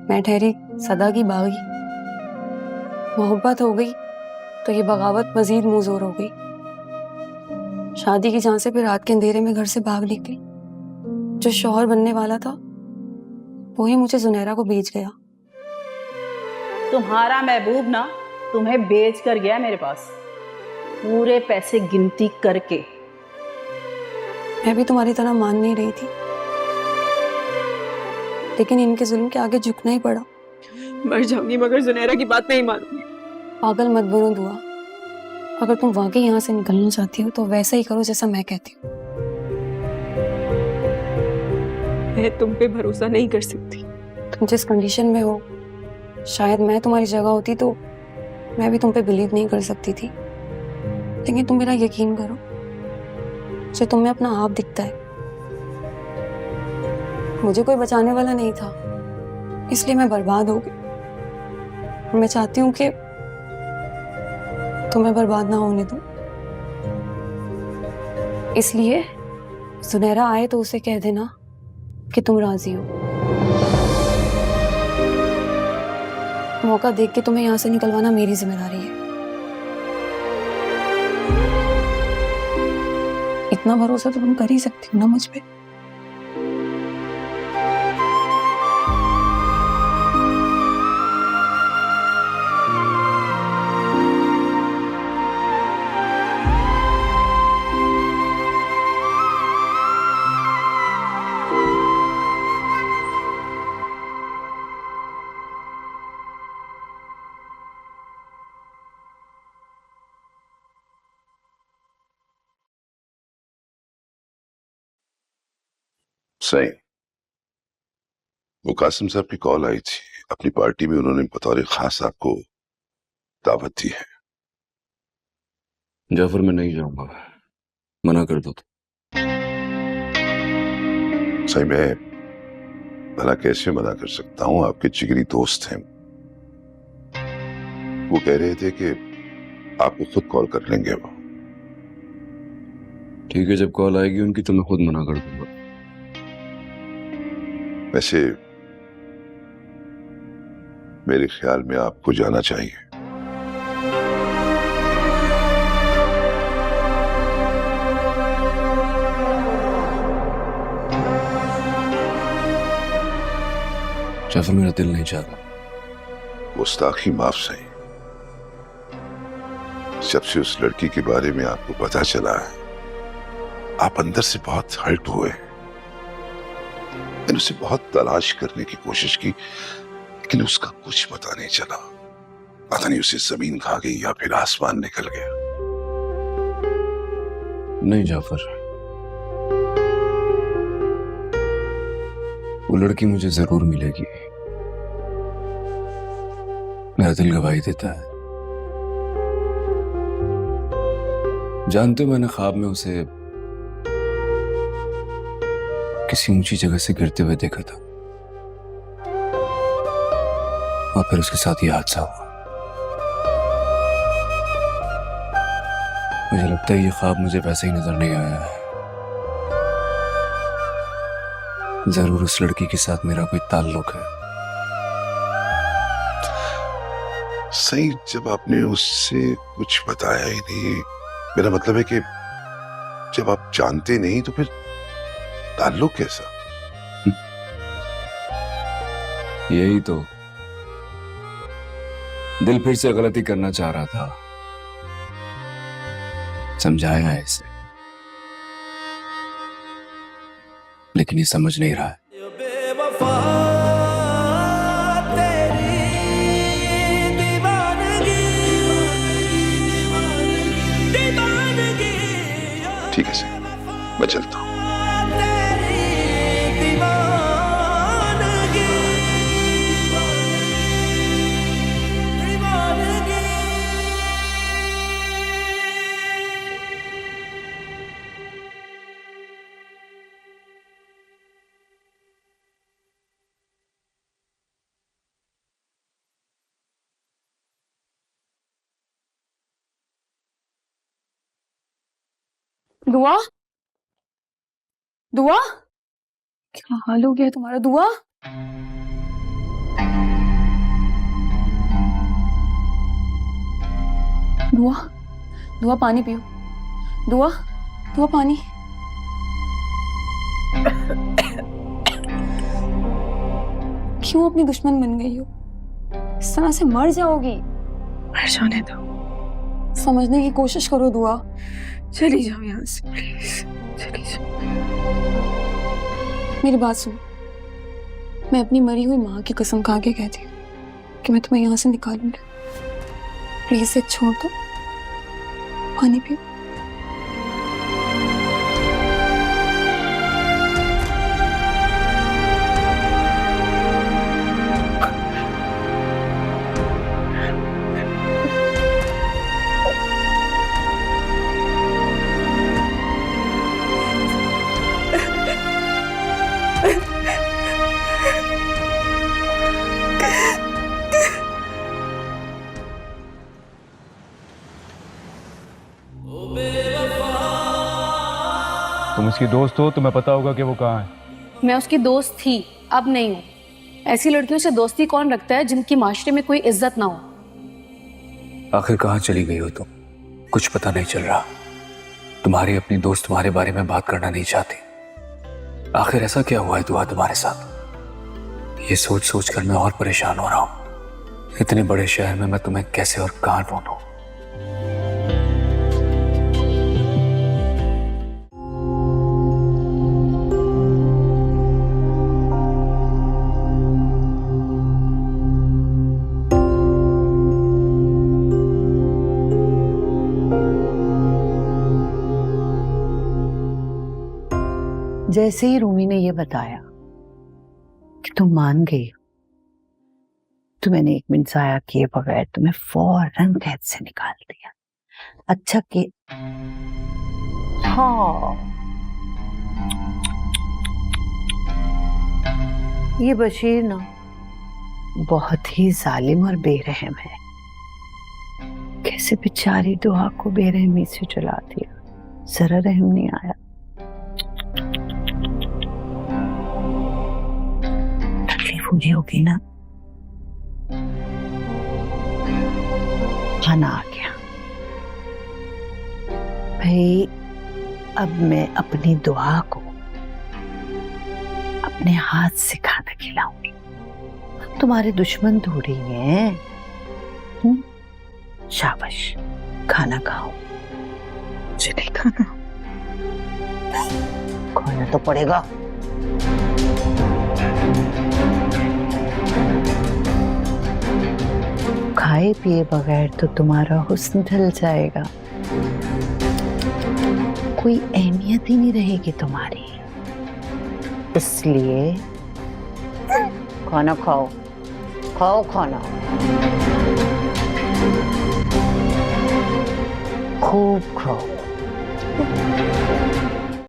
मैं ठहरी सदा की बागी। मोहब्बत हो गई तो ये बगावत मजीद मुंहजोर हो गई। शादी की झांसे पे रात के अंधेरे में घर से भाग निकली। जो शौहर बनने वाला था वो ही मुझे जुनैरा को बेच गया। तुम्हारा महबूब ना तुम्हें बेच कर गया मेरे पास, पूरे पैसे गिनती करके। मैं भी तुम्हारी तरह मान नहीं रही थी, लेकिन इनके जुल्म के आगे झुकना ही पड़ा। मर जाऊंगी मगर जुनैरा की बात नहीं मानूंगी। पागल मत बनो दुआ। अगर तुम वाकई यहाँ से निकलना चाहती हो तो वैसा ही करो जैसा मैं कहती हूँ। मैं तुम पे भरोसा नहीं कर सकती। तुम जिस कंडीशन में हो, शायद मैं तुम्हारी जगह होती तो मैं भी तुम पे बिलीव नहीं कर सकती थी। लेकिन तुम मेरा यकीन करो, जो तुम्हें अपना आप दिखता है। मुझे कोई बचाने वाला नहीं था, इसलिए मैं बर्बाद हो गई। मैं चाहती हूँ कि तुम्हें बर्बाद ना होने दूं। इसलिए सुनहरा आए तो उसे कह देना कि तुम राजी हो। मौका देख के तुम्हें यहां से निकलवाना मेरी जिम्मेदारी है। इतना भरोसा तो तुम कर ही सकती हो ना मुझ पे। सही। वो कासिम साहब की कॉल आई थी, अपनी पार्टी में उन्होंने बतौर खास आपको दावत दी है। जाफर मैं नहीं जाऊंगा, मना कर दो। सही मैं भला कैसे मना कर सकता हूं, आपके जिगरी दोस्त हैं। वो कह रहे थे कि आपको खुद कॉल कर लेंगे वो। ठीक है, जब कॉल आएगी उनकी तो मैं खुद मना कर दूंगा। वैसे मेरे ख्याल में आपको जाना चाहिए। जाफर मेरा दिल नहीं चाह रहा। गुस्ताखी माफ सही। जब से उस लड़की के बारे में आपको पता चला है, आप अंदर से बहुत हर्ट हुए। मैंने उसे बहुत तलाश करने की कोशिश की, लेकिन उसका कुछ पता नहीं चला। पता नहीं उसे जमीन खा गई या फिर आसमान निकल गया। नहीं जाफर, वो लड़की मुझे जरूर मिलेगी। मेरा दिल गवाही देता है। जानते हो, मैंने ख्वाब में उसे किसी ऊंची जगह से गिरते हुए देखा था और फिर उसके साथ ये हादसा हुआ। मुझे लगता है ये ख्वाब मुझे वैसे ही नजर नहीं आया है। जरूर उस लड़की के साथ मेरा कोई ताल्लुक है। सही, जब आपने उससे कुछ बताया ही नहीं, मेरा मतलब है कि जब आप जानते नहीं तो फिर ताल्लुक कैसा? यही तो, दिल फिर से गलती करना चाह रहा था। समझाया है इसे, लेकिन ये समझ नहीं रहा है। ठीक है सर, मैं चलता हूं। दुआ, दुआ, क्या हाल हो गया तुम्हारा दुआ? दुआ, दुआ पानी पियो। दुआ, दुआ पानी। क्यों अपनी दुश्मन बन गई हो? इस तरह से मर जाओगी। मर जाने दो, समझने की कोशिश करो दुआ। चली जाओ यहाँ से प्लीज, चली जाओ। मेरी बात सुनो, मैं अपनी मरी हुई माँ की कसम खा के कहती हूँ कि मैं तुम्हें यहाँ से निकालूंगी। प्लीज इसे छोड़ दो, पानी पियो। तुम उसकी दोस्त हो, तुम्हें पता होगा कि वो कहाँ है। मैं उसकी दोस्त थी, अब नहीं हूँ। ऐसी लड़कियों से दोस्ती कौन रखता है जिनकी माशरे में कोई इज्जत ना हो। आखिर कहाँ चली गई हो तुम? कुछ पता नहीं चल रहा। तुम्हारी अपनी दोस्त तुम्हारे बारे में बात करना नहीं चाहती। आखिर ऐसा क्या हुआ है दुआ तुम्हारे साथ? ये सोच सोच कर मैं और परेशान हो रहा हूँ। इतने बड़े शहर में मैं तुम्हें कैसे और कहाँ ढूंढूं? जैसे ही रूमी ने यह बताया कि तुम मान गई हो, तो मैंने 1 मिनट जाया किए बगैर तुम्हें फौरन कैद से निकाल दिया। अच्छा कि हाँ, ये बशीर ना बहुत ही जालिम और बेरहम है। कैसे बेचारी दुआ को बेरहमी से जला दिया, जरा रहम नहीं आया। पूरी होगी ना। खाना आ गया भाई। अब मैं अपनी दुआ को अपने हाथ से खाना खिलाऊंगी। तुम्हारे दुश्मन थोड़ी हैं। शाबाश, खाना खाओ। चलिए खाना खाना तो पड़ेगा। खाए पिए बगैर तो तुम्हारा हुस्न ढल जाएगा, कोई अहमियत ही नहीं रहेगी तुम्हारी। इसलिए खाना खाओ, खाओ खाना, खूब खाओ।